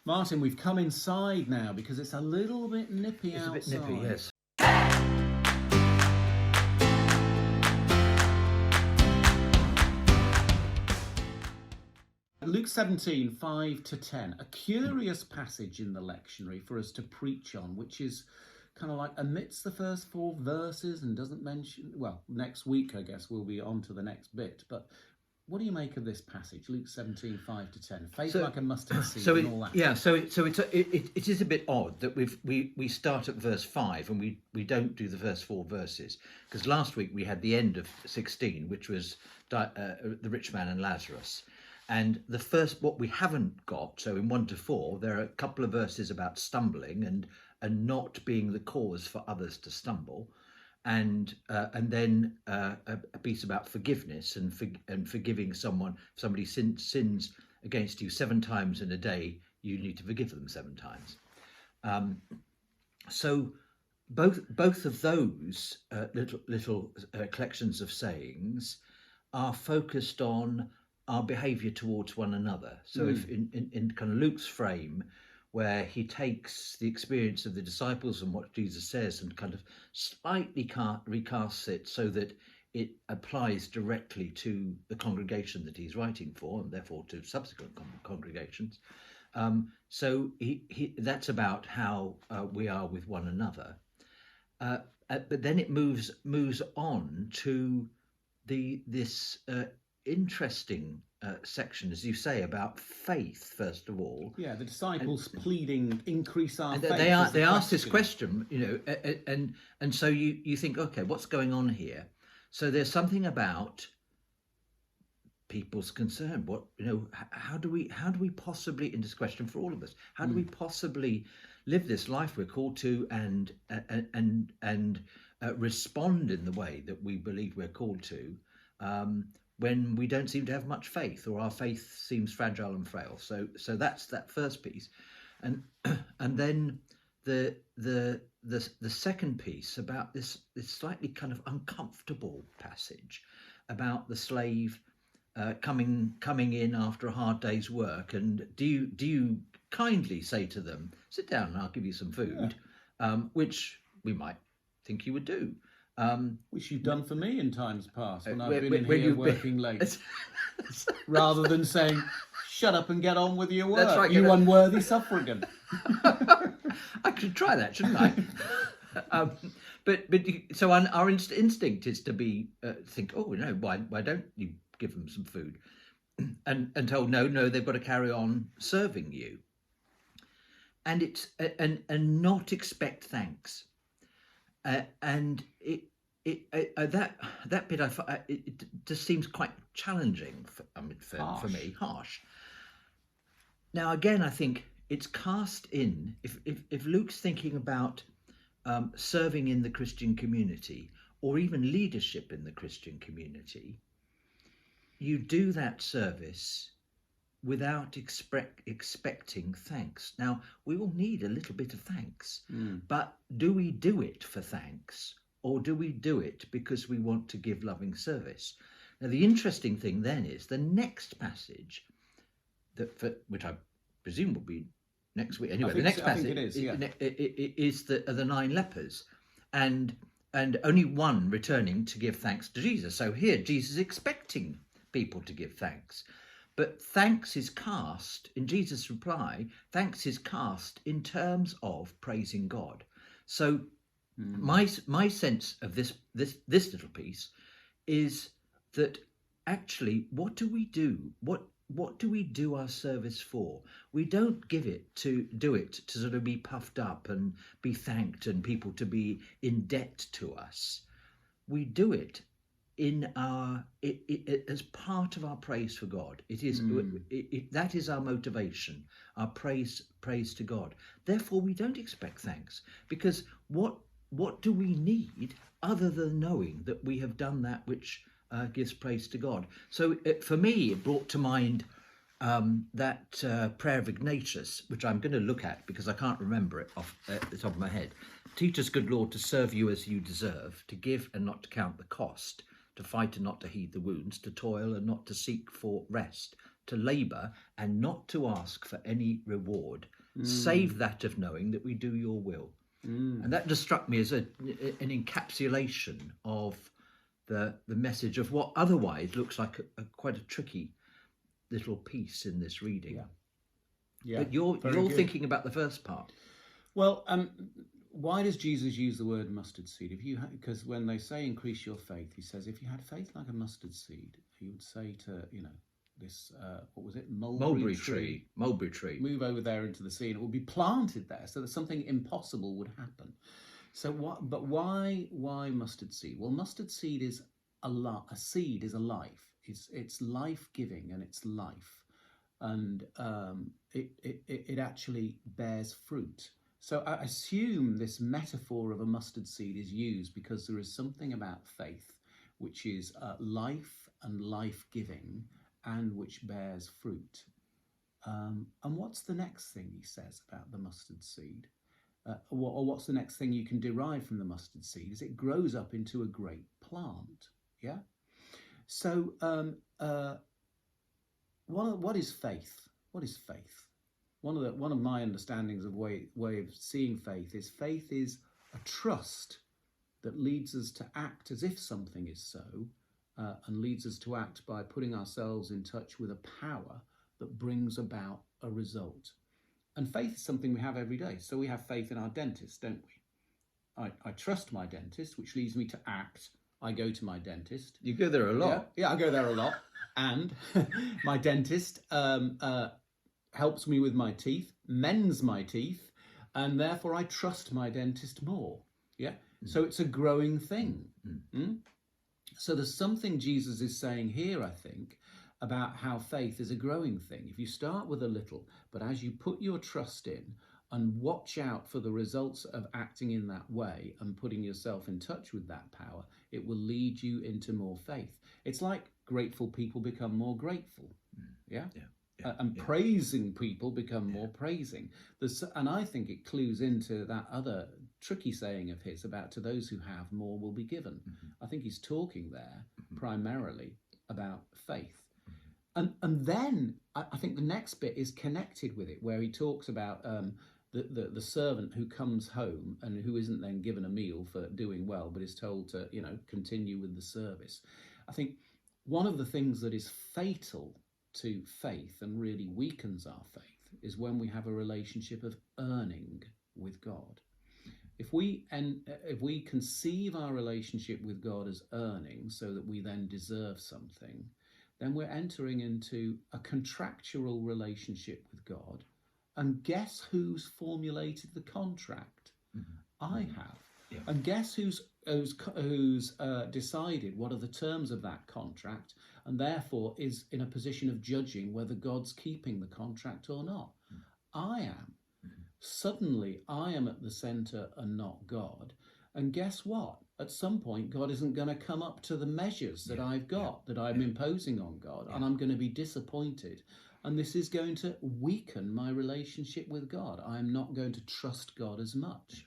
Martin, we've come inside now because it's a little bit nippy outside. It's a bit nippy, yes. Luke 17, 5 to 10, a curious passage in the lectionary for us to preach on, which is kind of like amidst the first 4 verses and doesn't mention, well, next week, I guess, we'll be on to the next bit. But what do you make of this passage, Luke 17, 5 to 10? Faith like a mustard seed and all that. Yeah, so it is a bit odd that we start at verse 5 and we don't do the first 4 verses, because last week we had the end of 16, which was the rich man and Lazarus. And the first, what we haven't got, so in 1 to 4, there are a couple of verses about stumbling and not being the cause for others to stumble, and then a piece about forgiveness and forgiving someone. If somebody sins against you 7 times in a day, you need to forgive them 7 times. So both of those little collections of sayings are focused on our behaviour towards one another. So if in kind of Luke's frame, where he takes the experience of the disciples and what Jesus says and kind of slightly recasts it so that it applies directly to the congregation that he's writing for, and therefore to subsequent congregations. So he that's about how we are with one another. But then it moves on to this interesting section, as you say, about faith. First of all, yeah, the disciples pleading, increase our faith. They ask this question, and so you think, okay, what's going on here? So there's something about people's concern. What, how do we possibly, in this question for all of us, how do we possibly live this life we're called to and respond in the way that we believe we're called to, when we don't seem to have much faith, or our faith seems fragile and frail? So that's that first piece, and then the second piece about this slightly kind of uncomfortable passage about the slave coming in after a hard day's work, and do you kindly say to them, sit down and I'll give you some food, which we might think you would do. Which you've done for me in times past when I've been in here working late. Rather than saying, shut up and get on with your work, that's right, you unworthy suffragan. I should try that, shouldn't I? But so our instinct is to be think, oh no, why don't you give them some food? And told no, they've got to carry on serving you. And it's and not expect thanks. And that bit it just seems quite challenging for me, harsh. Now again, I think it's cast in, if Luke's thinking about serving in the Christian community, or even leadership in the Christian community, you do that service without expecting thanks. Now, we all need a little bit of thanks, but do we do it for thanks, or do we do it because we want to give loving service? Now, the interesting thing then is the next passage, which I presume will be next week. Anyway, the next passage is the 9 lepers, and only one returning to give thanks to Jesus. So here, Jesus is expecting people to give thanks. But thanks is cast, in Jesus' reply, thanks is cast in terms of praising God. So my sense of this little piece is that actually, what do we do? What do we do our service for? We don't do it to sort of be puffed up and be thanked and people to be in debt to us. We do it as part of our praise for God. It is that is our motivation, our praise to God. Therefore, we don't expect thanks, because what do we need other than knowing that we have done that which gives praise to God? So for me, it brought to mind that prayer of Ignatius, which I'm going to look at because I can't remember it off the top of my head. Teach us, good Lord, to serve you as you deserve, to give and not to count the cost, to fight and not to heed the wounds, to toil and not to seek for rest, to labour and not to ask for any reward, save that of knowing that we do your will. And that just struck me as an encapsulation of the message of what otherwise looks like quite a tricky little piece in this reading. Yeah, but you're thinking about the first part. Well, why does Jesus use the word mustard seed? Because when they say increase your faith, he says, if you had faith like a mustard seed, he would say to, this, what was it? Mulberry tree. Move over there into the sea and it will be planted there so that something impossible would happen. So why mustard seed? Well, mustard seed is a seed is a life. It's life-giving and it's life. And it actually bears fruit. So I assume this metaphor of a mustard seed is used because there is something about faith which is life and life-giving and which bears fruit. And what's the next thing he says about the mustard seed? Or what's the next thing you can derive from the mustard seed? Is it grows up into a great plant. Yeah? So what is faith? What is faith? One of my understandings of way of seeing faith is a trust that leads us to act as if something is so, and leads us to act by putting ourselves in touch with a power that brings about a result. And faith is something we have every day. So we have faith in our dentist, don't we? I trust my dentist, which leads me to act. I go to my dentist. You go there a lot. Yeah, I go there a lot. And my dentist helps me with my teeth, mends my teeth, and therefore I trust my dentist more. Yeah. So it's a growing thing. So there's something Jesus is saying here, I think, about how faith is a growing thing. If you start with a little, but as you put your trust in and watch out for the results of acting in that way and putting yourself in touch with that power, it will lead you into more faith. It's like grateful people become more grateful. Yeah. Praising people become more praising. And I think it clues into that other tricky saying of his about to those who have, more will be given. I think he's talking there primarily about faith. And then I think the next bit is connected with it, where he talks about the servant who comes home and who isn't then given a meal for doing well, but is told to, continue with the service. I think one of the things that is fatal to faith and really weakens our faith is when we have a relationship of earning with God. If we conceive our relationship with God as earning so that we then deserve something, then we're entering into a contractual relationship with God. And guess who's formulated the contract? I have. Yeah. And guess who's decided what are the terms of that contract, and therefore is in a position of judging whether God's keeping the contract or not? I am. Suddenly, I am at the centre and not God. And guess what? At some point, God isn't going to come up to the measures that I've got, that I'm imposing on God, and I'm going to be disappointed. And this is going to weaken my relationship with God. I'm not going to trust God as much.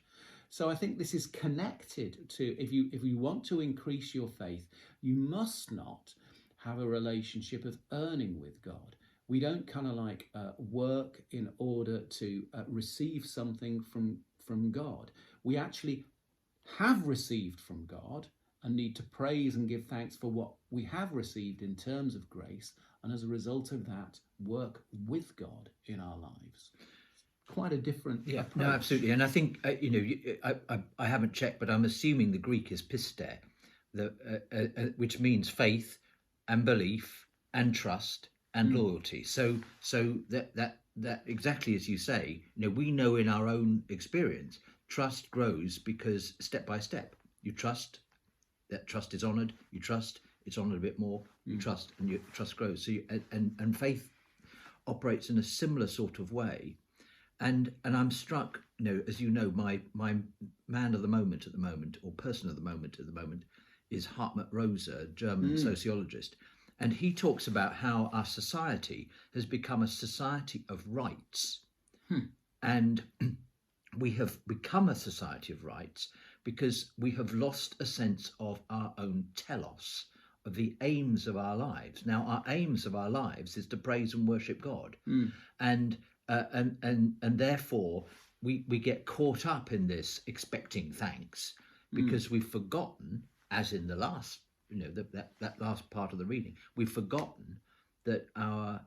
So I think this is connected to, if you want to increase your faith, you must not have a relationship of earning with God. We don't kind of like work in order to receive something from God. We actually have received from God and need to praise and give thanks for what we have received in terms of grace, and as a result of that, work with God in our lives. Quite a different approach. No, absolutely. And I think I haven't checked, but I'm assuming the Greek is piste, which means faith and belief and trust and loyalty. So that exactly as you say, we know in our own experience, trust grows because step by step you trust, that trust is honoured, you trust, it's honoured a bit more, you trust, and your trust grows. So and faith operates in a similar sort of way. And I'm struck, as you know, my man of the moment at the moment, or person of the moment at the moment, is Hartmut Rosa, a German sociologist. And he talks about how our society has become a society of rights. And we have become a society of rights because we have lost a sense of our own telos, of the aims of our lives. Now, our aims of our lives is to praise and worship God, and therefore we get caught up in this expecting thanks because we've forgotten, as in the last, that last part of the reading, we've forgotten that our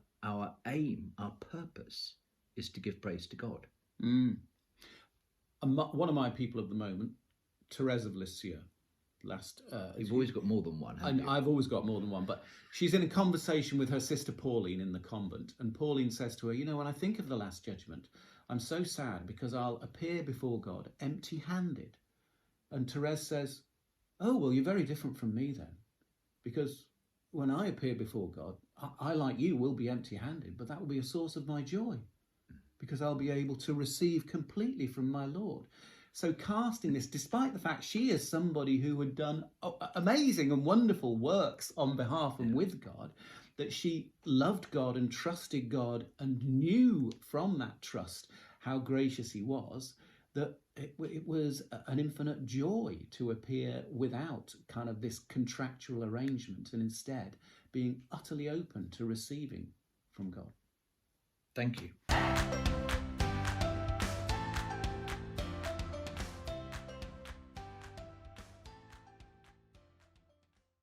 aim, our purpose, is to give praise to God. One of my people at the moment, Therese of Lisieux. You've always got more than one, haven't you? I've always got more than one, but she's in a conversation with her sister Pauline in the convent, and Pauline says to her, when I think of the Last Judgment, I'm so sad because I'll appear before God empty-handed. And Therese says, oh, well, you're very different from me then, because when I appear before God, I like you, will be empty-handed, but that will be a source of my joy, because I'll be able to receive completely from my Lord. So casting this, despite the fact she is somebody who had done amazing and wonderful works on behalf and with God, that she loved God and trusted God and knew from that trust how gracious he was, that it was an infinite joy to appear without kind of this contractual arrangement and instead being utterly open to receiving from God. Thank you.